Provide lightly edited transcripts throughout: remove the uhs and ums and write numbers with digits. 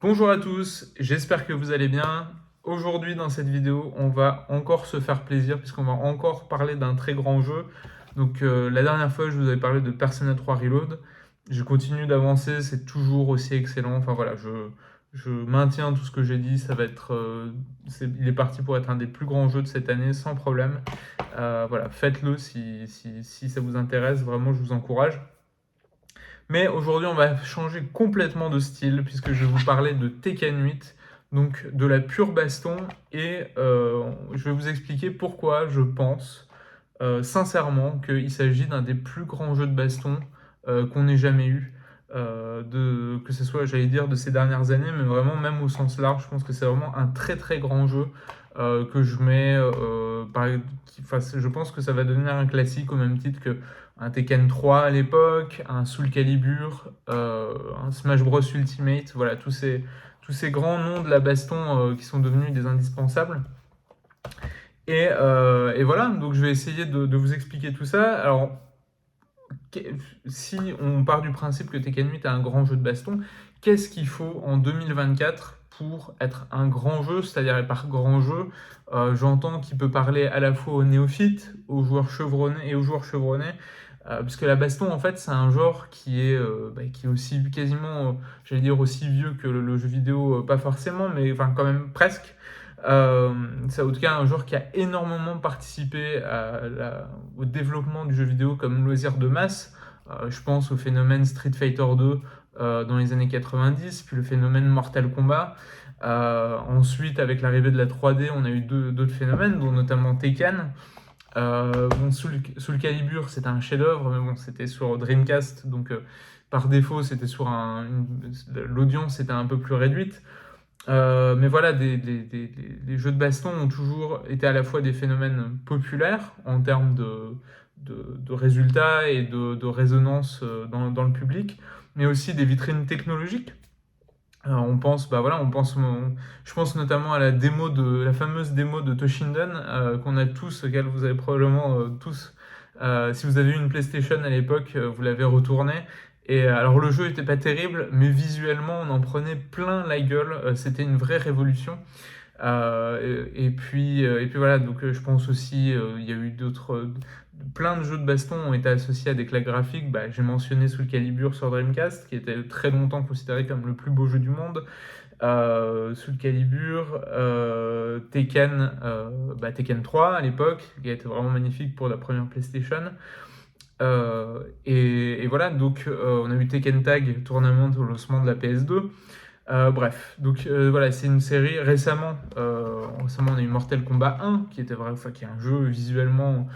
Bonjour à tous, j'espère que vous allez bien. Aujourd'hui dans cette vidéo, on va encore se faire plaisir puisqu'on va encore parler d'un très grand jeu. Donc la dernière fois, je vous avais parlé de Persona 3 Reload. Je continue d'avancer, c'est toujours aussi excellent. Enfin voilà, je maintiens tout ce que j'ai dit. Ça va être, il est parti pour être un des plus grands jeux de cette année sans problème. Voilà, faites-le si ça vous intéresse. Vraiment, je vous encourage. Mais aujourd'hui, on va changer complètement de style puisque je vais vous parler de Tekken 8, donc de la pure baston, et je vais vous expliquer pourquoi je pense sincèrement qu'il s'agit d'un des plus grands jeux de baston qu'on ait jamais eu. Que ce soit, j'allais dire, de ces dernières années, mais vraiment même au sens large, je pense que c'est vraiment un très très grand jeu que je mets, je pense que ça va devenir un classique au même titre que un Tekken 3 à l'époque, un Soul Calibur, un Smash Bros Ultimate, voilà, tous ces grands noms de la baston qui sont devenus des indispensables. Et voilà, donc je vais essayer de vous expliquer tout ça. Alors, si on part du principe que Tekken 8 est un grand jeu de baston, qu'est-ce qu'il faut en 2024 pour être un grand jeu? C'est-à-dire, par grand jeu, j'entends qu'il peut parler à la fois aux néophytes, aux joueurs chevronnés et aux joueurs chevronnés, puisque la baston, en fait, c'est un genre qui est aussi quasiment, j'allais dire, aussi vieux que le jeu vidéo, pas forcément, mais enfin quand même presque. C'est en tout cas un genre qui a énormément participé au développement du jeu vidéo comme loisir de masse. Je pense au phénomène Street Fighter 2 dans les années 90, puis le phénomène Mortal Kombat. Ensuite, avec l'arrivée de la 3D, on a eu d'autres phénomènes, dont notamment Tekken. Soul Calibur, c'était un chef-d'œuvre, mais bon, c'était sur Dreamcast, donc par défaut, c'était sur l'audience était un peu plus réduite. Mais voilà, les jeux de baston ont toujours été à la fois des phénomènes populaires en termes de résultats et de résonance dans le public, mais aussi des vitrines technologiques. On pense, bah voilà, je pense notamment à la fameuse démo de Toshinden qu'on a tous, auquel vous avez probablement tous, si vous avez eu une PlayStation à l'époque, vous l'avez retourné. Et alors le jeu était pas terrible, mais visuellement on en prenait plein la gueule. C'était une vraie révolution. Et puis voilà, donc je pense aussi, il y a eu plein de jeux de baston ont été associés à des claques graphiques. Bah, j'ai mentionné Soul Calibur sur Dreamcast, qui était très longtemps considéré comme le plus beau jeu du monde. Soul Calibur, Tekken 3 à l'époque, qui a été vraiment magnifique pour la première PlayStation. Et voilà, donc on a eu Tekken Tag Tournament au lancement de la PS2. Bref, donc voilà, c'est une série. Récemment, on a eu Mortal Kombat 1, qui est un jeu visuellement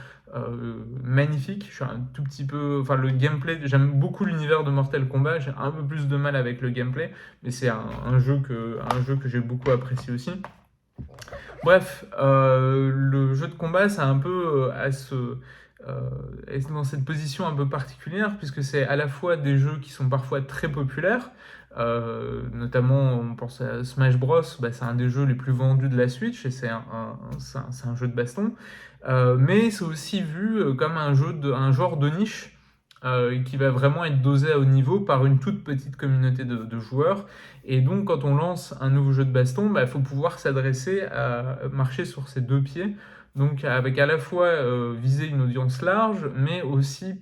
magnifique. Je suis un tout petit peu, enfin le gameplay, j'aime beaucoup l'univers de Mortal Kombat. J'ai un peu plus de mal avec le gameplay, mais c'est un jeu que j'ai beaucoup apprécié aussi. Bref, le jeu de combat, c'est un peu est dans cette position un peu particulière, puisque c'est à la fois des jeux qui sont parfois très populaires, notamment on pense à Smash Bros, bah, c'est un des jeux les plus vendus de la Switch, et c'est un jeu de baston, mais c'est aussi vu comme un genre de niche, qui va vraiment être dosé à haut niveau par une toute petite communauté de joueurs. Et donc, quand on lance un nouveau jeu de baston, bah, faut pouvoir s'adresser à marcher sur ses deux pieds. Donc, avec à la fois viser une audience large, mais aussi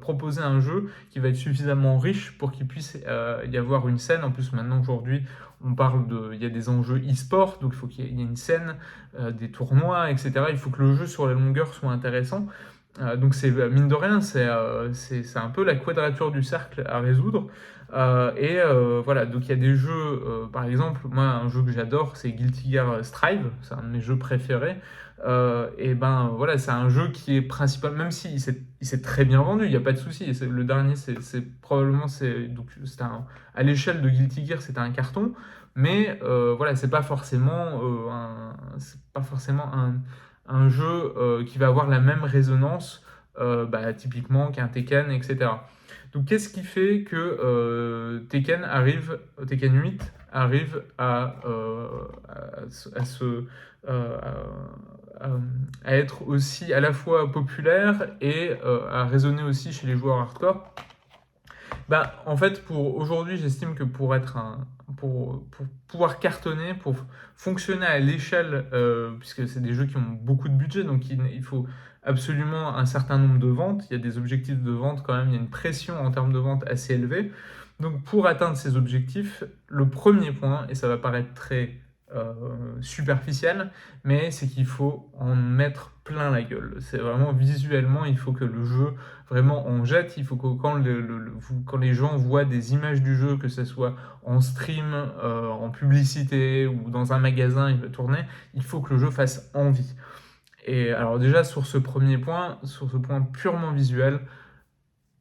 proposer un jeu qui va être suffisamment riche pour qu'il puisse y avoir une scène. En plus, maintenant, aujourd'hui, il y a des enjeux e-sport, donc il faut qu'il y ait une scène, des tournois, etc. Il faut que le jeu sur la longueur soit intéressant. Donc c'est mine de rien, c'est un peu la quadrature du cercle à résoudre. Voilà, donc il y a des jeux, par exemple, moi un jeu que j'adore, c'est Guilty Gear Strive, c'est un de mes jeux préférés. Et ben voilà, c'est un jeu qui est principal, même si il s'est très bien vendu, il n'y a pas de souci. Le dernier, à l'échelle de Guilty Gear, c'était un carton, mais voilà, c'est pas forcément un jeu qui va avoir la même résonance, typiquement qu'un Tekken, etc. Donc qu'est-ce qui fait que Tekken 8 arrive à être aussi à la fois populaire et à résonner aussi chez les joueurs hardcore? En fait, aujourd'hui, j'estime que pour pouvoir cartonner, pour fonctionner à l'échelle, puisque c'est des jeux qui ont beaucoup de budget, donc il faut absolument un certain nombre de ventes. Il y a des objectifs de vente quand même, il y a une pression en termes de vente assez élevée. Donc pour atteindre ces objectifs, le premier point, et ça va paraître très superficiel, mais c'est qu'il faut en mettre plein la gueule. C'est vraiment visuellement, il faut que le jeu vraiment en jette. Il faut que quand les gens voient des images du jeu, que ce soit en stream, en publicité ou dans un magasin, il va tourner, il faut que le jeu fasse envie. Et alors déjà sur ce premier point, sur ce point purement visuel,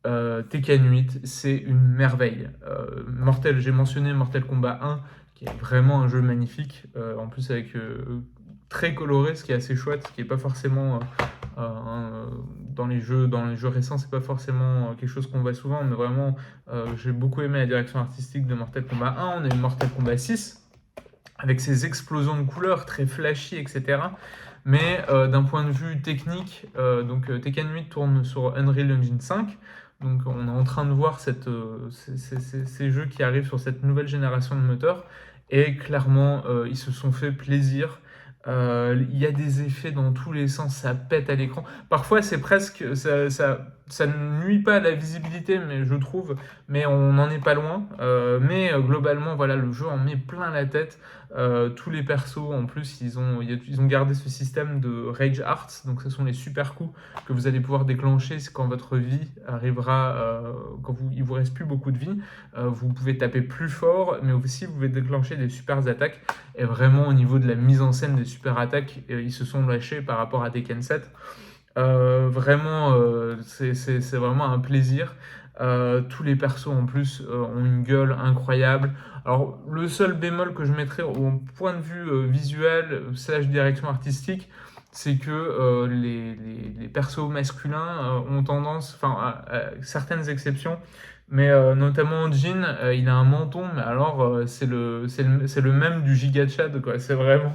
Tekken 8, c'est une merveille. J'ai mentionné Mortal Kombat 1, qui est vraiment un jeu magnifique, en plus avec très coloré, ce qui est assez chouette, ce qui n'est pas forcément dans les jeux récents, c'est pas forcément quelque chose qu'on voit souvent, mais vraiment, j'ai beaucoup aimé la direction artistique de Mortal Kombat 1. On a eu Mortal Kombat 6, avec ses explosions de couleurs très flashy, etc. Mais d'un point de vue technique, Tekken 8 tourne sur Unreal Engine 5. Donc on est en train de voir ces jeux qui arrivent sur cette nouvelle génération de moteurs. Et clairement, ils se sont fait plaisir. Il y a des effets dans tous les sens, ça pète à l'écran. Parfois, c'est presque, ça ne nuit pas à la visibilité, mais je trouve, mais on n'en est pas loin. Mais globalement, voilà, le jeu en met plein la tête. Tous les persos, en plus, ils ont gardé ce système de Rage Arts, donc ce sont les super coups que vous allez pouvoir déclencher quand votre vie arrivera, il vous reste plus beaucoup de vie. Vous pouvez taper plus fort, mais aussi vous pouvez déclencher des super attaques. Et vraiment, au niveau de la mise en scène des super attaques, ils se sont lâchés par rapport à Tekken 7. Vraiment, c'est vraiment un plaisir. Tous les persos en plus ont une gueule incroyable. Alors le seul bémol que je mettrais au point de vue visuel, slash direction artistique, c'est que les persos masculins ont tendance, à certaines exceptions, mais notamment Jin, il a un menton, mais alors c'est le même du Giga Chad, quoi. C'est vraiment,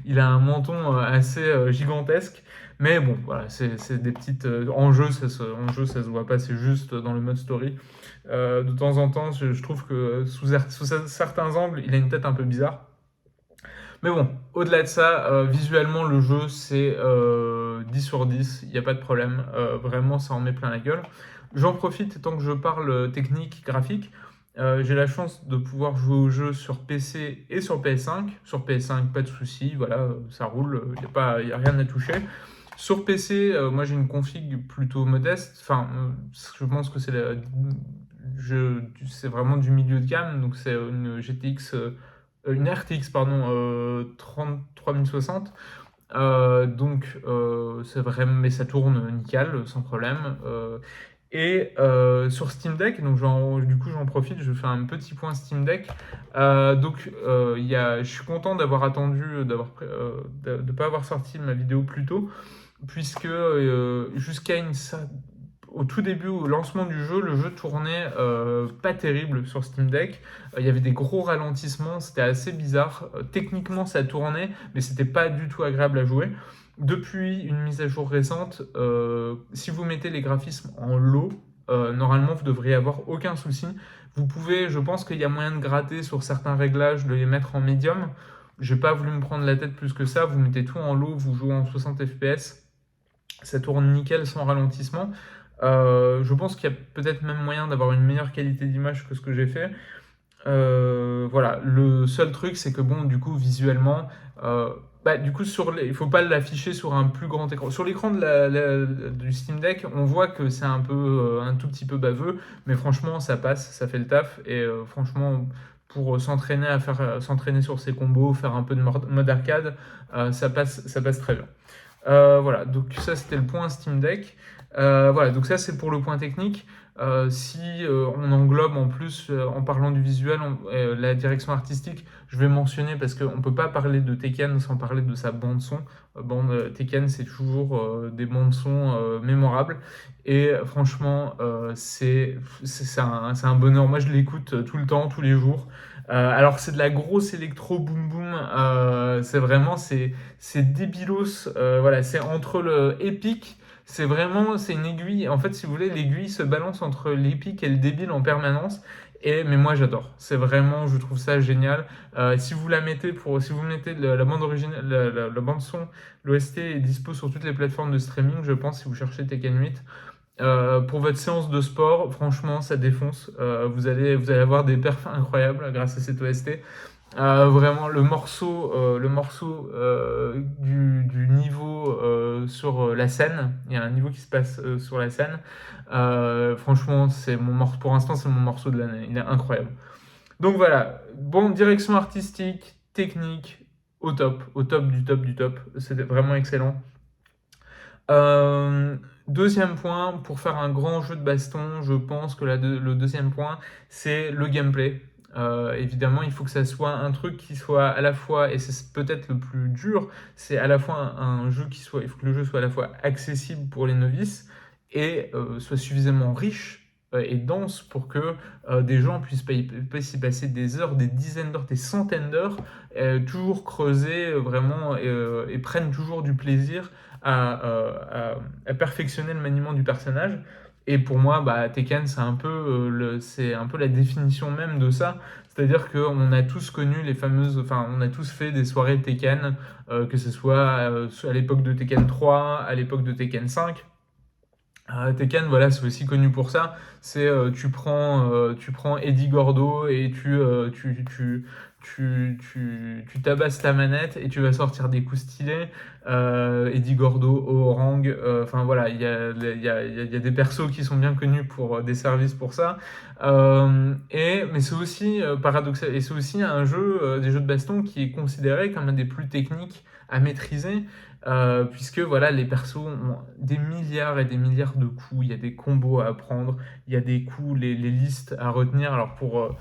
il a un menton assez gigantesque. Mais bon, voilà, c'est des petites. En jeu, ça se voit pas, c'est juste dans le mode story. De temps en temps, je trouve que sous certains angles, il a une tête un peu bizarre. Mais bon, au-delà de ça, visuellement, le jeu, c'est 10 sur 10, il n'y a pas de problème. Vraiment, ça en met plein la gueule. J'en profite tant que je parle technique, graphique. J'ai la chance de pouvoir jouer au jeu sur PC et sur PS5. Sur PS5, pas de souci, voilà, ça roule, il n'y a rien à toucher. Sur PC, moi j'ai une config plutôt modeste. Je pense que c'est vraiment du milieu de gamme. Donc c'est une une RTX pardon, 3060. C'est vraiment, mais ça tourne nickel, sans problème. Sur Steam Deck, donc du coup j'en profite, je fais un petit point Steam Deck. Je suis content d'avoir attendu, de pas avoir sorti ma vidéo plus tôt, puisque au tout début, au lancement du jeu, le jeu tournait pas terrible sur Steam Deck. Il y avait des gros ralentissements, c'était assez bizarre. Techniquement, ça tournait, mais c'était pas du tout agréable à jouer. Depuis une mise à jour récente, si vous mettez les graphismes en low, normalement, vous devriez avoir aucun souci. Vous pouvez, je pense qu'il y a moyen de gratter sur certains réglages, de les mettre en médium. J'ai pas voulu me prendre la tête plus que ça. Vous mettez tout en low, vous jouez en 60 fps. Ça tourne nickel sans ralentissement. Je pense qu'il y a peut-être même moyen d'avoir une meilleure qualité d'image que ce que j'ai fait. Voilà, le seul truc, c'est que bon, du coup, visuellement, du coup, il faut pas l'afficher sur un plus grand écran. Sur l'écran du Steam Deck, on voit que c'est un tout petit peu baveux, mais franchement, ça passe, ça fait le taf. Et franchement, pour s'entraîner sur ses combos, faire un peu de mode arcade, ça passe très bien. Voilà, donc ça c'était le point Steam Deck. Voilà, donc ça c'est pour le point technique. Si on englobe en plus, en parlant du visuel, la direction artistique, je vais mentionner parce qu'on ne peut pas parler de Tekken sans parler de sa bande-son. Tekken, c'est toujours des bandes-son mémorables. Et franchement, c'est un bonheur. Moi, je l'écoute tout le temps, tous les jours. Alors, c'est de la grosse électro boom boom. C'est débilos. Voilà, c'est entre le épique. C'est une aiguille. En fait, si vous voulez, l'aiguille se balance entre l'épique et le débile en permanence. Mais moi j'adore, c'est vraiment, je trouve ça génial. Si vous mettez la bande originale, la bande son, l'OST est dispo sur toutes les plateformes de streaming, je pense, si vous cherchez Tekken 8. Pour votre séance de sport, franchement, ça défonce. Vous allez avoir des perfs incroyables grâce à cette OST. Vraiment, le morceau du niveau sur la scène, il y a un niveau qui se passe sur la scène. Franchement, pour l'instant, c'est mon morceau de l'année. Il est incroyable. Donc voilà, bon, direction artistique, technique, au top du top du top. C'était vraiment excellent. Euh, Deuxième point, pour faire un grand jeu de baston, je pense que le deuxième point, c'est le gameplay. Évidemment, il faut que ça soit un truc qui soit à la fois, et c'est peut-être le plus dur, c'est à la fois un jeu il faut que le jeu soit à la fois accessible pour les novices et soit suffisamment riche et dense pour que des gens puissent y passer des heures, des dizaines d'heures, des centaines d'heures, toujours creuser vraiment et prennent toujours du plaisir à perfectionner le maniement du personnage. Et pour moi, Tekken, c'est un peu la définition même de ça. C'est-à-dire qu'on a tous connu on a tous fait des soirées Tekken, que ce soit à l'époque de Tekken 3, à l'époque de Tekken 5. Tekken, voilà, c'est aussi connu pour ça. Tu prends Eddie Gordo et tu tabasses la manette et tu vas sortir des coups stylés. Eddie Gordo, Orang, enfin voilà, il y a des persos qui sont bien connus pour des services pour ça. Mais c'est aussi paradoxal, et c'est aussi des jeux de baston qui est considéré comme un des plus techniques à maîtriser. Puisque voilà, les persos ont des milliards et des milliards de coups, il y a des combos à apprendre, il y a des coups, les listes à retenir. Alors pour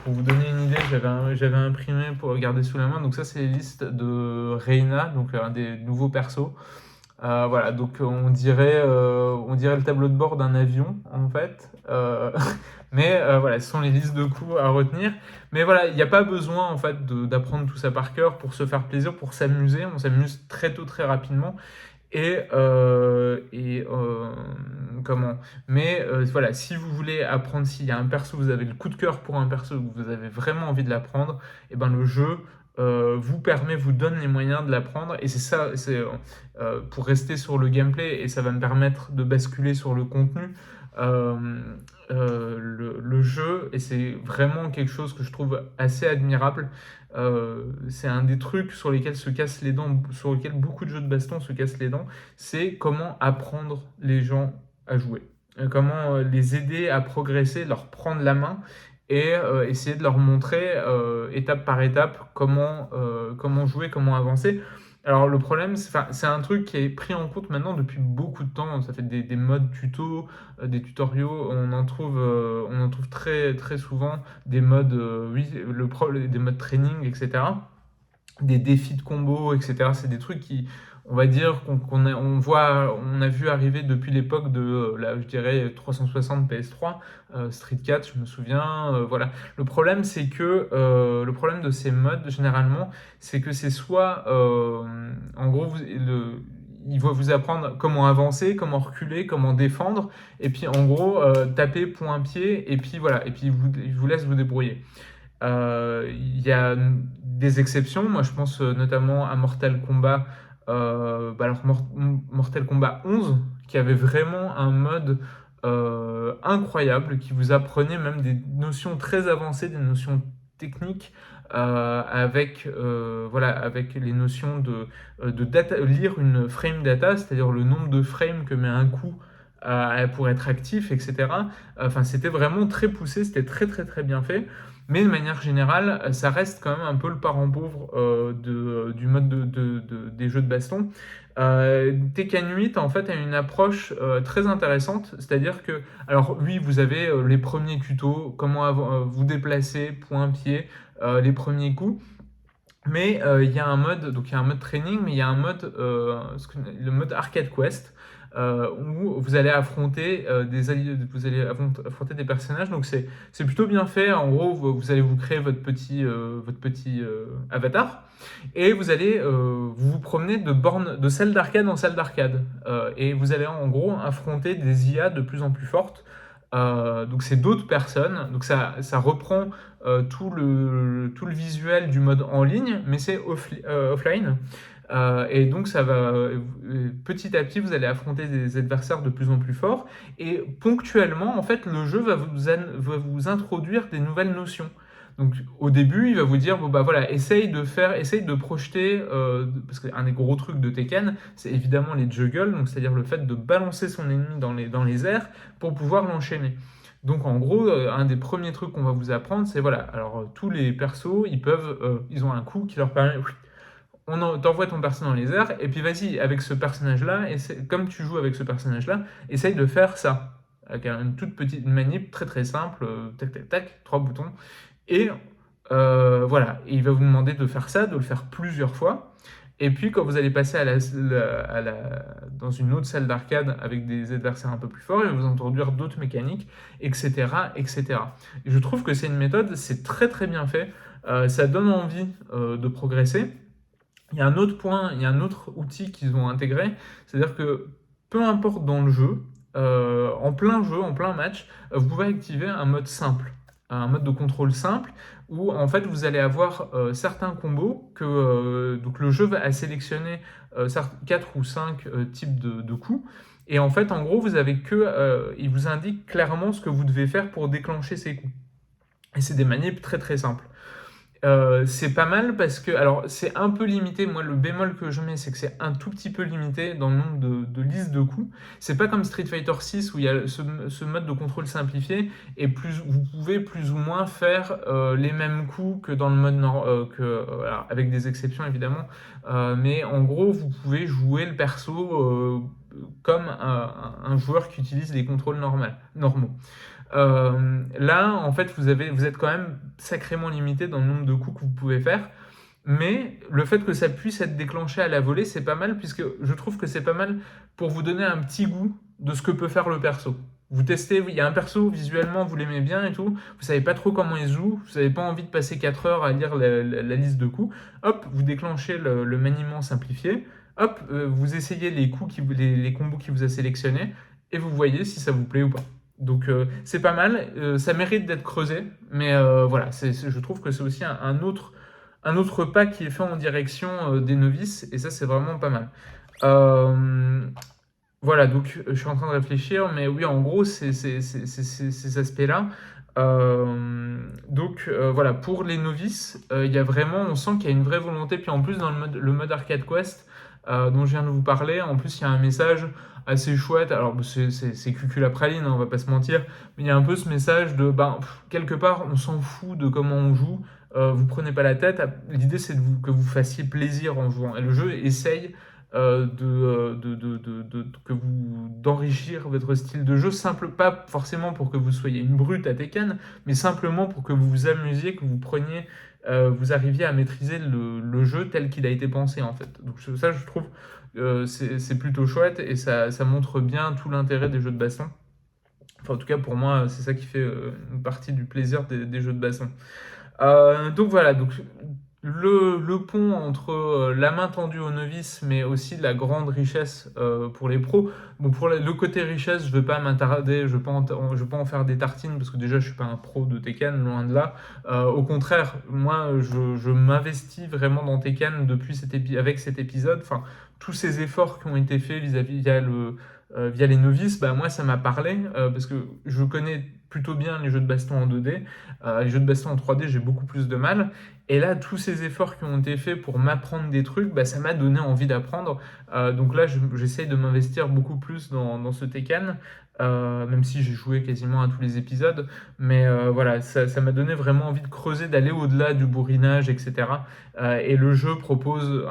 vous donner une idée, j'avais imprimé pour regarder sous la main, donc ça c'est les listes de Reina, donc un des nouveaux persos. Voilà, donc on dirait le tableau de bord d'un avion en fait. Mais voilà, ce sont les listes de coups à retenir. Mais voilà, il n'y a pas besoin en fait d'apprendre tout ça par cœur pour se faire plaisir, pour s'amuser. On s'amuse très tôt, très rapidement. Comment? Mais voilà, si vous voulez apprendre, s'il y a un perso, vous avez le coup de cœur pour un perso, vous avez vraiment envie de l'apprendre, et ben le jeu vous donne les moyens de l'apprendre. Et c'est ça, pour rester sur le gameplay, et ça va me permettre de basculer sur le contenu. Le jeu, et c'est vraiment quelque chose que je trouve assez admirable. C'est un des trucs sur lesquels se cassent les dents, sur lesquels beaucoup de jeux de baston se cassent les dents, c'est comment apprendre les gens à jouer. Comment les aider à progresser, leur prendre la main et essayer de leur montrer étape par étape comment jouer, comment avancer. Alors le problème, c'est un truc qui est pris en compte maintenant depuis beaucoup de temps. Ça fait des modes tuto, des tutoriaux, on en trouve très, très souvent des modes, oui, des modes training, etc. Des défis de combo, etc. C'est des trucs qui, on va dire, on a vu arriver depuis l'époque de, je dirais, 360 PS3, Street 4, je me souviens, voilà. Le problème de ces modes, généralement, c'est que c'est soit, en gros, il va vous apprendre comment avancer, comment reculer, comment défendre, et puis en gros, taper point pied, et puis voilà, et puis il vous laisse vous débrouiller. Il y a des exceptions, moi je pense notamment à Mortal Kombat, alors Mortal Kombat 11, qui avait vraiment un mode incroyable, qui vous apprenait même des notions très avancées, des notions techniques, avec les notions de lire une frame data, c'est-à-dire le nombre de frames que met un coup pour être actif, etc. Enfin, c'était vraiment très poussé, c'était très très très bien fait. Mais de manière générale, ça reste quand même un peu le parent pauvre du mode des jeux de baston. Tekken 8, en fait, a une approche très intéressante, c'est-à-dire que, alors oui, vous avez les premiers tutos, comment vous déplacer, point-pied, les premiers coups, mais il y a un mode, donc il y a un mode training, mais il y a un mode, le mode Arcade Quest, où vous allez affronter affronter des personnages. Donc c'est plutôt bien fait. En gros, vous allez vous créer votre petit avatar et vous allez vous promener de salle d'arcade en salle d'arcade. Et vous allez en gros affronter des IA de plus en plus fortes. Donc c'est d'autres personnes, donc ça reprend tout le visuel du mode en ligne, mais c'est offline. Et donc ça va petit à petit vous allez affronter des adversaires de plus en plus forts et ponctuellement en fait le jeu va vous introduire des nouvelles notions. Donc au début il va vous dire bon bah voilà essaye de projeter parce qu'un des gros trucs de Tekken c'est évidemment les juggles, donc c'est-à-dire le fait de balancer son ennemi dans les airs pour pouvoir l'enchaîner. Donc en gros, un des premiers trucs qu'on va vous apprendre, c'est voilà, alors tous les persos, ils ont un coup qui leur permet t'envoies ton personnage dans les airs, et puis vas-y, avec ce personnage-là, comme tu joues avec ce personnage-là, essaye de faire ça. Avec une toute petite manip très très simple, tac tac tac, 3 boutons. Et voilà, et il va vous demander de faire ça, de le faire plusieurs fois. Et puis quand vous allez passer dans une autre salle d'arcade avec des adversaires un peu plus forts, il va vous introduire d'autres mécaniques, etc. etc. Et je trouve que c'est une méthode, c'est très très bien fait, ça donne envie de progresser. Il y a un autre point, il y a un autre outil qu'ils ont intégré, c'est-à-dire que peu importe dans le jeu, en plein jeu, en plein match, vous pouvez activer un mode simple, un mode de contrôle simple, où en fait vous allez avoir certains combos que donc le jeu va sélectionner 4 ou 5 types de coups. Et en fait, en gros, il vous indique clairement ce que vous devez faire pour déclencher ces coups. Et c'est des manips très très simples. C'est pas mal parce que, alors c'est un peu limité, moi le bémol que je mets c'est que c'est un tout petit peu limité dans le nombre de listes de coups. C'est pas comme Street Fighter 6 où il y a ce mode de contrôle simplifié et vous pouvez plus ou moins faire les mêmes coups que dans le mode voilà, avec des exceptions évidemment, mais en gros vous pouvez jouer le perso comme un joueur qui utilise les contrôles normaux. Là, en fait, vous êtes quand même sacrément limité dans le nombre de coups que vous pouvez faire. Mais le fait que ça puisse être déclenché à la volée, c'est pas mal, puisque je trouve que c'est pas mal pour vous donner un petit goût de ce que peut faire le perso. Vous testez, il y a un perso, visuellement, vous l'aimez bien et tout, vous savez pas trop comment il se joue, vous n'avez pas envie de passer 4 heures à lire la liste de coups, hop, vous déclenchez le maniement simplifié, hop, vous essayez les combos qu'il vous a sélectionnés, et vous voyez si ça vous plaît ou pas. Donc c'est pas mal, ça mérite d'être creusé, mais voilà, je trouve que c'est aussi un autre pas qui est fait en direction des novices, et ça c'est vraiment pas mal. Voilà, donc je suis en train de réfléchir, mais oui, en gros, c'est ces aspects-là. Donc voilà, pour les novices, il y a vraiment, on sent qu'il y a une vraie volonté, puis en plus dans le mode Arcade Quest, dont je viens de vous parler, en plus il y a un message assez chouette, alors c'est cuculapraline, hein, on va pas se mentir, mais il y a un peu ce message de, quelque part, on s'en fout de comment on joue, vous prenez pas la tête, l'idée c'est que vous fassiez plaisir en jouant, et le jeu essaye d'enrichir votre style de jeu, pas forcément pour que vous soyez une brute à Tekken, mais simplement pour que vous vous amusiez, que vous arriviez à maîtriser le jeu tel qu'il a été pensé en fait. Donc ça je trouve c'est plutôt chouette et ça montre bien tout l'intérêt des jeux de baston. Enfin en tout cas pour moi c'est ça qui fait une partie du plaisir des jeux de baston. Donc voilà, donc le pont entre la main tendue aux novices, mais aussi la grande richesse pour les pros. Bon, pour le côté richesse, je ne vais pas m'attarder, je ne vais pas en faire des tartines, parce que déjà, je ne suis pas un pro de Tekken, loin de là. Au contraire, moi, je m'investis vraiment dans Tekken avec cet épisode. Enfin, tous ces efforts qui ont été faits via les novices, moi, ça m'a parlé, parce que je connais plutôt bien les jeux de baston en 2D. Les jeux de baston en 3D, j'ai beaucoup plus de mal. Et là, tous ces efforts qui ont été faits pour m'apprendre des trucs, ça m'a donné envie d'apprendre. Donc là, j'essaye de m'investir beaucoup plus dans ce Tekken, même si j'ai joué quasiment à tous les épisodes. Mais voilà, ça m'a donné vraiment envie de creuser, d'aller au-delà du bourrinage, etc. Et le jeu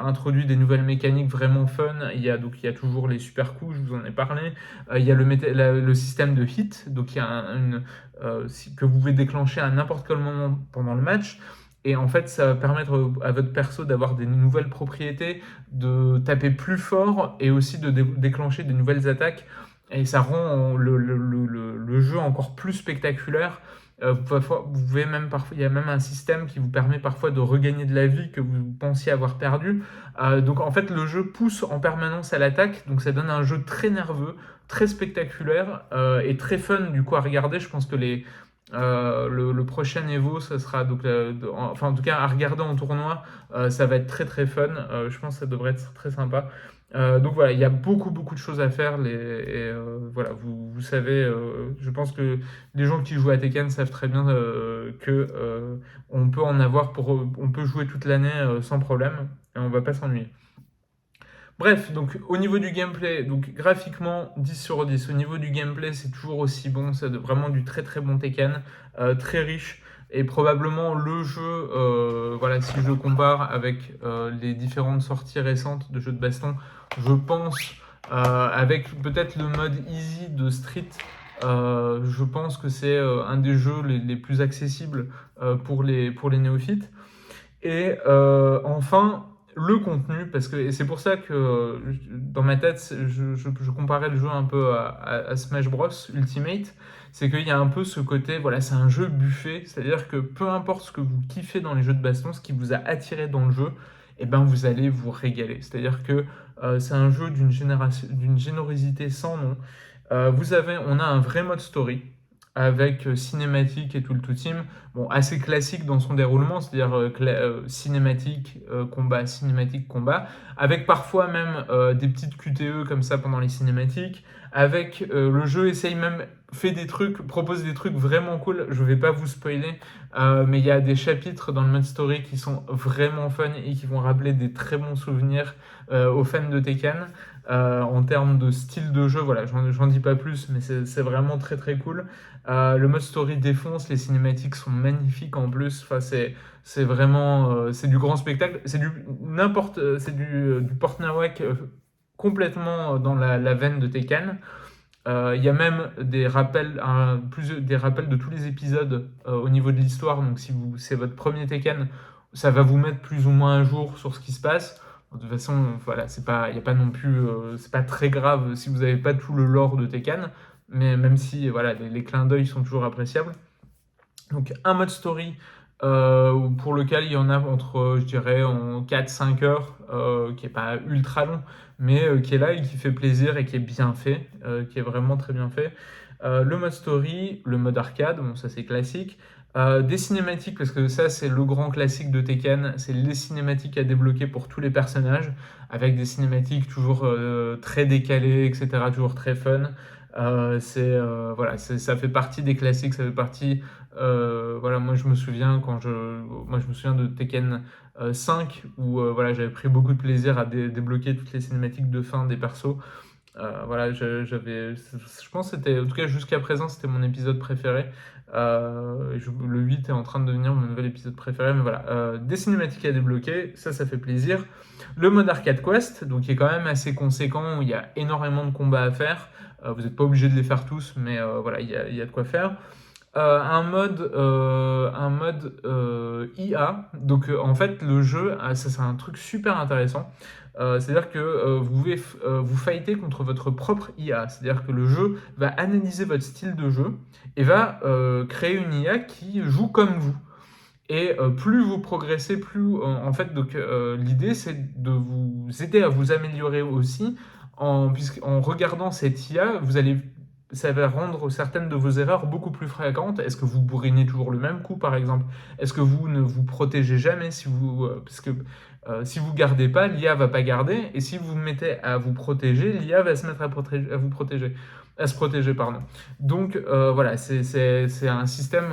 introduit des nouvelles mécaniques vraiment fun. Il y a toujours les super coups, je vous en ai parlé. Il y a le système de hit, donc il y a que vous pouvez déclencher à n'importe quel moment pendant le match. Et en fait, ça va permettre à votre perso d'avoir des nouvelles propriétés, de taper plus fort et aussi de déclencher des nouvelles attaques. Et ça rend le jeu encore plus spectaculaire. Vous pouvez même parfois, il y a même un système qui vous permet parfois de regagner de la vie que vous pensiez avoir perdu. Donc en fait, le jeu pousse en permanence à l'attaque, donc ça donne un jeu très nerveux, très spectaculaire et très fun du coup à regarder. Je pense que le prochain Evo, ça sera donc, enfin en tout cas à regarder en tournoi, ça va être très très fun. Je pense que ça devrait être très sympa. Donc voilà, il y a beaucoup de choses à faire. Voilà, vous savez, je pense que les gens qui jouent à Tekken savent très bien que on peut en avoir on peut jouer toute l'année sans problème et on va pas s'ennuyer. Bref, donc au niveau du gameplay, donc graphiquement 10 sur 10. Au niveau du gameplay, c'est toujours aussi bon, c'est vraiment du très très bon Tekken, très riche. Et probablement le jeu, voilà, si je le compare avec les différentes sorties récentes de jeux de baston, je pense, avec peut-être le mode easy de Street, je pense que c'est un des jeux les plus accessibles pour les néophytes. Et enfin, le contenu, parce que et c'est pour ça que dans ma tête, je comparais le jeu un peu à Smash Bros Ultimate, c'est qu'il y a un peu ce côté, voilà, c'est un jeu buffet, c'est-à-dire que peu importe ce que vous kiffez dans les jeux de baston, ce qui vous a attiré dans le jeu, eh ben vous allez vous régaler. C'est-à-dire que c'est un jeu d'une générosité sans nom. On a un vrai mode story avec cinématique et tout le tout team. Bon, assez classique dans son déroulement, c'est-à-dire cinématique, combat, avec parfois même des petites QTE comme ça pendant les cinématiques, avec le jeu fait des trucs, propose des trucs vraiment cool, je vais pas vous spoiler, mais il y a des chapitres dans le mode story qui sont vraiment fun et qui vont rappeler des très bons souvenirs aux fans de Tekken. En termes de style de jeu, voilà, j'en dis pas plus, mais c'est vraiment très très cool. Le mode story défonce, les cinématiques sont magnifiques en plus. Enfin, c'est vraiment c'est du grand spectacle. C'est du Portnawak complètement dans la veine de Tekken. Il y a même des rappels de tous les épisodes au niveau de l'histoire. Donc si c'est votre premier Tekken, ça va vous mettre plus ou moins un jour sur ce qui se passe. De toute façon, voilà, il y a pas non plus, c'est pas très grave si vous n'avez pas tout le lore de Tekken, mais même si voilà, les clins d'œil sont toujours appréciables. Donc un mode story pour lequel il y en a entre, je dirais, en 4-5 heures, qui est pas ultra long, mais qui est là et qui fait plaisir et qui est bien fait, qui est vraiment très bien fait. Le mode story, le mode arcade, bon ça c'est classique. Des cinématiques, parce que ça c'est le grand classique de Tekken, c'est les cinématiques à débloquer pour tous les personnages, avec des cinématiques toujours très décalées, etc., toujours très fun. Voilà, ça fait partie des classiques, ça fait partie. Voilà, moi je me souviens de Tekken 5 où voilà, j'avais pris beaucoup de plaisir à débloquer toutes les cinématiques de fin des persos. Voilà, je pense que c'était, en tout cas jusqu'à présent, c'était mon épisode préféré. Le 8 est en train de devenir mon nouvel épisode préféré, mais voilà, des cinématiques à débloquer, ça fait plaisir. Le mode Arcade Quest, donc qui est quand même assez conséquent, où il y a énormément de combats à faire. Vous n'êtes pas obligé de les faire tous, mais voilà, il y a de quoi faire. Un mode IA. Donc en fait, le jeu, ça c'est un truc super intéressant. C'est-à-dire que vous pouvez vous fighter contre votre propre IA. C'est-à-dire que le jeu va analyser votre style de jeu et va créer une IA qui joue comme vous. Et plus vous progressez, plus en fait, donc l'idée c'est de vous aider à vous améliorer aussi, en regardant cette IA, ça va rendre certaines de vos erreurs beaucoup plus fréquentes. Est-ce que vous bourrinez toujours le même coup, par exemple? Est-ce que vous ne vous protégez jamais parce que si vous gardez pas, l'IA va pas garder, et si vous vous mettez à vous protéger, l'IA va se mettre à se protéger, pardon. Donc voilà, c'est un système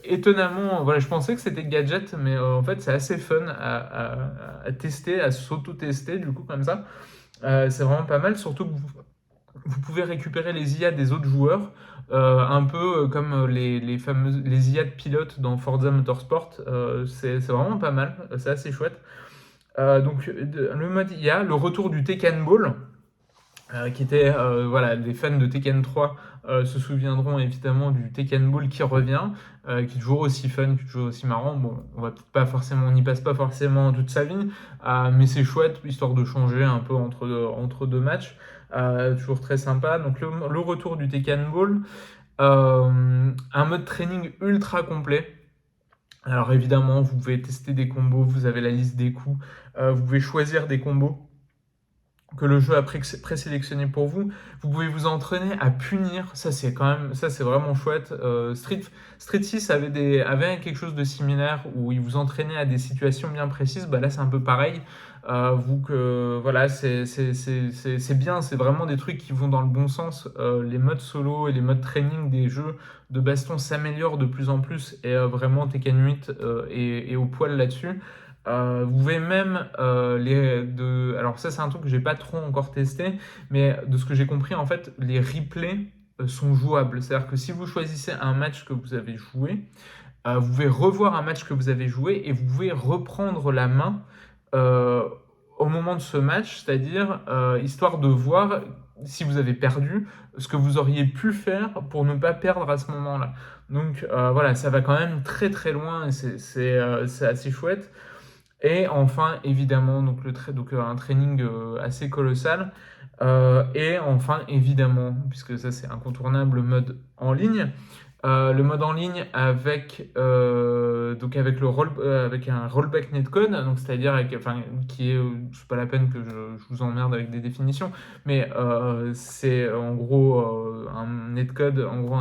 étonnamment. Voilà, je pensais que c'était gadget, mais en fait c'est assez fun à tester, à s'auto-tester du coup comme ça. C'est vraiment pas mal, surtout que vous pouvez récupérer les IA des autres joueurs, un peu comme les IA de pilotes dans Forza Motorsport. C'est vraiment pas mal, c'est assez chouette. Donc le mode IA, le retour du Tekken Ball, qui était, voilà, les fans de Tekken 3 se souviendront évidemment du Tekken Ball qui revient, qui est toujours aussi fun, qui est toujours aussi marrant. Bon, on n'y passe pas forcément toute sa vie, mais c'est chouette, histoire de changer un peu entre deux matchs. Toujours très sympa. Donc le retour du Tekken Ball. Un mode training ultra complet. Alors évidemment, vous pouvez tester des combos, vous avez la liste des coups, vous pouvez choisir des combos que le jeu a présélectionné pour vous. Vous pouvez vous entraîner à punir, ça c'est vraiment chouette. Street 6 avait quelque chose de similaire où il vous entraînait à des situations bien précises. Bah là c'est un peu pareil. Voilà, c'est bien, c'est vraiment des trucs qui vont dans le bon sens. Les modes solo et les modes training des jeux de baston s'améliorent de plus en plus et vraiment Tekken 8 est au poil là-dessus. Vous pouvez même alors ça c'est un truc que j'ai pas trop encore testé, mais de ce que j'ai compris en fait les replays sont jouables. C'est-à-dire que si vous choisissez un match que vous avez joué, vous pouvez revoir un match que vous avez joué et vous pouvez reprendre la main euh, au moment de ce match, c'est-à-dire histoire de voir si vous avez perdu, ce que vous auriez pu faire pour ne pas perdre à ce moment-là. Donc voilà, ça va quand même très très loin et c'est assez chouette. Et enfin, évidemment, donc un training assez colossal. Et enfin, évidemment, puisque ça c'est incontournable, le mode en ligne. Le mode en ligne avec un rollback netcode, donc c'est-à-dire qui est, c'est pas la peine que je vous emmerde avec des définitions, mais c'est en gros un netcode, en gros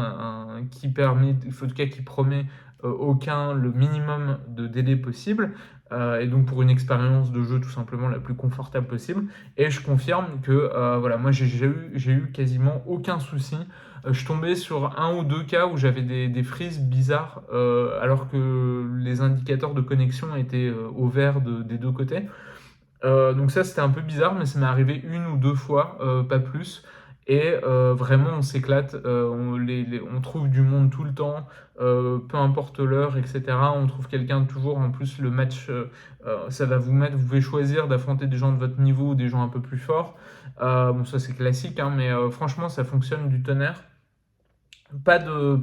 qui permet, en tout cas qui promet le minimum de délai possible, et donc pour une expérience de jeu tout simplement la plus confortable possible. Et je confirme que voilà, moi j'ai eu quasiment aucun souci. Je tombais sur un ou deux cas où j'avais des freezes bizarres, alors que les indicateurs de connexion étaient au vert des deux côtés. Donc ça, c'était un peu bizarre, mais ça m'est arrivé une ou deux fois, pas plus. Et vraiment, on s'éclate. On trouve du monde tout le temps, peu importe l'heure, etc. On trouve quelqu'un toujours. En plus, le match, ça va vous pouvez choisir d'affronter des gens de votre niveau ou des gens un peu plus forts. Bon, ça c'est classique, hein, mais franchement, ça fonctionne du tonnerre. De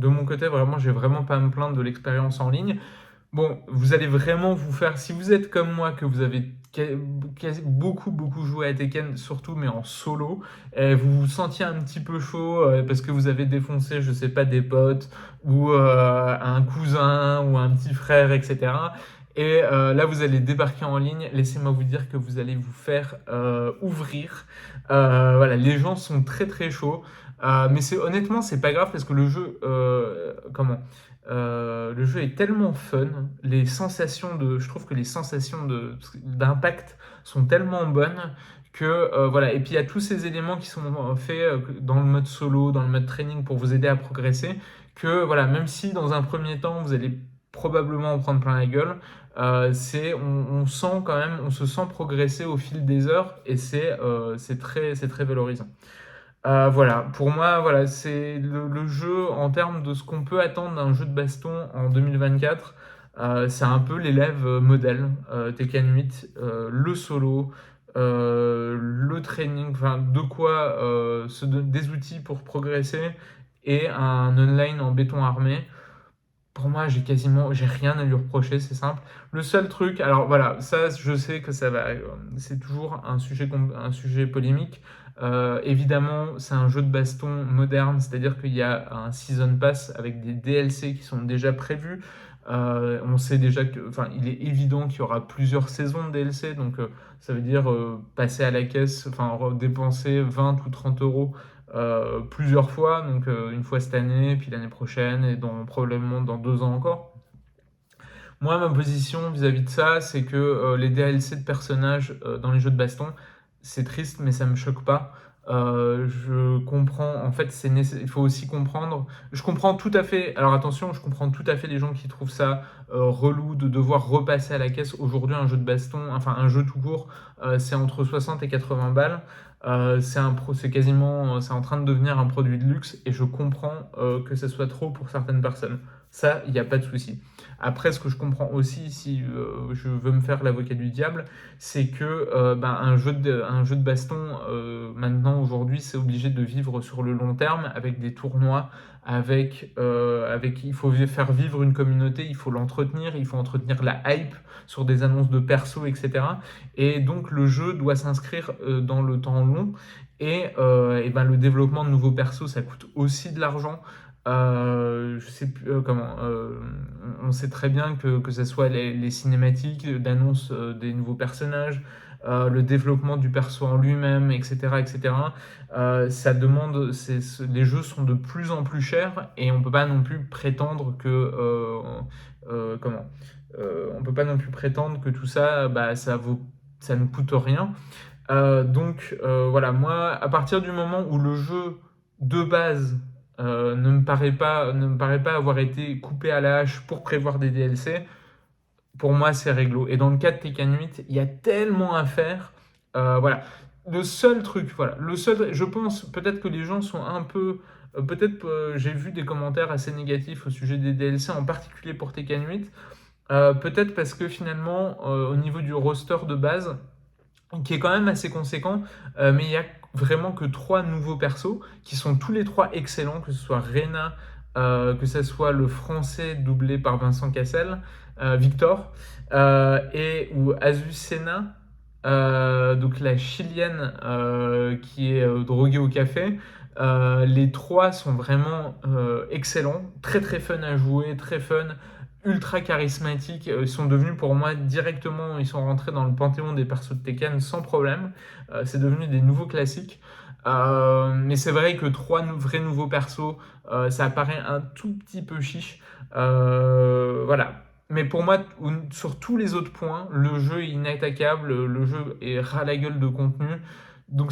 mon côté, vraiment, j'ai vraiment pas à me plaindre de l'expérience en ligne. Bon, vous allez vraiment vous faire, si vous êtes comme moi, que vous avez beaucoup joué à Tekken, surtout, mais en solo, et vous vous sentiez un petit peu chaud parce que vous avez défoncé, je sais pas, des potes, ou un cousin, ou un petit frère, etc. Et là, vous allez débarquer en ligne. Laissez-moi vous dire que vous allez vous faire ouvrir. Voilà, les gens sont très très chauds. Mais honnêtement, c'est pas grave parce que le jeu, le jeu est tellement fun, je trouve que les sensations d'impact sont tellement bonnes que voilà. Et puis il y a tous ces éléments qui sont faits dans le mode solo, dans le mode training pour vous aider à progresser. Que voilà, même si dans un premier temps vous allez probablement en prendre plein la gueule, on sent quand même, on se sent progresser au fil des heures et c'est très valorisant. Voilà, pour moi, voilà, c'est le jeu en termes de ce qu'on peut attendre d'un jeu de baston en 2024. C'est un peu l'élève modèle Tekken 8, le solo, le training, enfin de quoi des outils pour progresser et un online en béton armé. Pour moi, j'ai rien à lui reprocher, c'est simple. Le seul truc, alors voilà, ça, je sais que c'est toujours un sujet polémique. Évidemment, c'est un jeu de baston moderne, c'est-à-dire qu'il y a un season pass avec des DLC qui sont déjà prévus. On sait déjà enfin, il est évident qu'il y aura plusieurs saisons de DLC, donc ça veut dire passer à la caisse, enfin dépenser 20 ou 30 euros plusieurs fois, donc une fois cette année, puis l'année prochaine, et probablement dans 2 ans encore. Moi, ma position vis-à-vis de ça, c'est que les DLC de personnages dans les jeux de baston, c'est triste, mais ça me choque pas. Je comprends, en fait, il faut aussi comprendre. Je comprends tout à fait, alors attention, je comprends tout à fait les gens qui trouvent ça relou de devoir repasser à la caisse. Aujourd'hui, un jeu de baston, enfin un jeu tout court, c'est entre 60 et 80 balles. C'est en train de devenir un produit de luxe et je comprends que ça soit trop pour certaines personnes. Ça, il n'y a pas de souci. Après, ce que je comprends aussi, si je veux me faire l'avocat du diable, c'est que un jeu de baston, maintenant, aujourd'hui, c'est obligé de vivre sur le long terme, avec des tournois, il faut faire vivre une communauté, il faut l'entretenir, il faut entretenir la hype sur des annonces de perso, etc. Et donc le jeu doit s'inscrire dans le temps long. Et ben, le développement de nouveaux persos, ça coûte aussi de l'argent. Je sais plus comment. On sait très bien que ce soit les cinématiques d'annonce des nouveaux personnages, le développement du perso en lui-même, etc., etc. Ça demande, les jeux sont de plus en plus chers et on peut pas non plus prétendre que comment on peut pas non plus prétendre que tout ça, bah, ça ne coûte rien. Voilà, moi, à partir du moment où le jeu de base ne me paraît pas avoir été coupé à la hache pour prévoir des DLC, pour moi, c'est réglo. Et dans le cas de Tekken 8, il y a tellement à faire. Voilà. Le seul truc, voilà, je pense peut-être que les gens sont un peu. Peut-être j'ai vu des commentaires assez négatifs au sujet des DLC, en particulier pour Tekken 8. Peut-être parce que finalement, au niveau du roster de base, qui est quand même assez conséquent, mais il y a vraiment que 3 nouveaux persos qui sont tous les 3 excellents, que ce soit Rena, que ce soit le français doublé par Vincent Cassel, Victor, ou Azucena, donc la chilienne qui est droguée au café. Les 3 sont vraiment excellents, très très fun à jouer, très fun, ultra charismatiques. Ils sont devenus pour moi directement, ils sont rentrés dans le panthéon des persos de Tekken sans problème. C'est devenu des nouveaux classiques. Mais c'est vrai que 3 vrais nouveaux persos, ça paraît un tout petit peu chiche. Voilà. Mais pour moi, sur tous les autres points, le jeu est inattaquable, le jeu est ras la gueule de contenu. Donc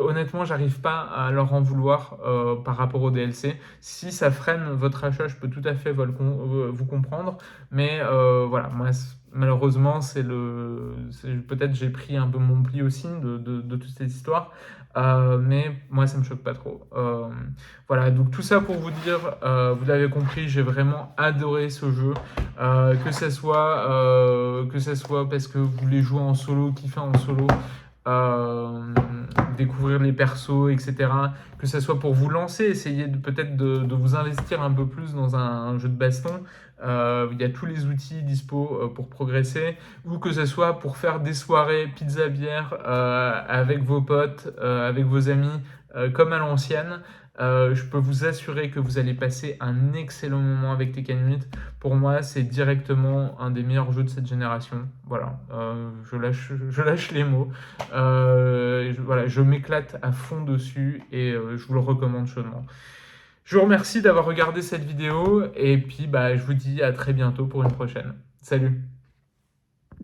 honnêtement, j'arrive pas à leur en vouloir par rapport au DLC. Si ça freine votre achat, je peux tout à fait vous comprendre. Mais voilà, moi, malheureusement, peut-être j'ai pris un peu mon pli aussi de toute cette histoire. Mais moi, ça me choque pas trop. Voilà, donc tout ça pour vous dire, vous l'avez compris, j'ai vraiment adoré ce jeu. Que ce soit parce que vous voulez jouer en solo, kiffer en solo, découvrir les persos, etc. Que ce soit pour vous lancer, essayer peut-être de vous investir un peu plus dans un jeu de baston. Il y a tous les outils dispo pour progresser, ou que ce soit pour faire des soirées pizza bière avec vos potes, avec vos amis, comme à l'ancienne. Je peux vous assurer que vous allez passer un excellent moment avec Tekken 8. Pour moi, c'est directement un des meilleurs jeux de cette génération. Voilà, je lâche les mots. Voilà, je m'éclate à fond dessus et je vous le recommande chaudement. Je vous remercie d'avoir regardé cette vidéo et puis je vous dis à très bientôt pour une prochaine. Salut!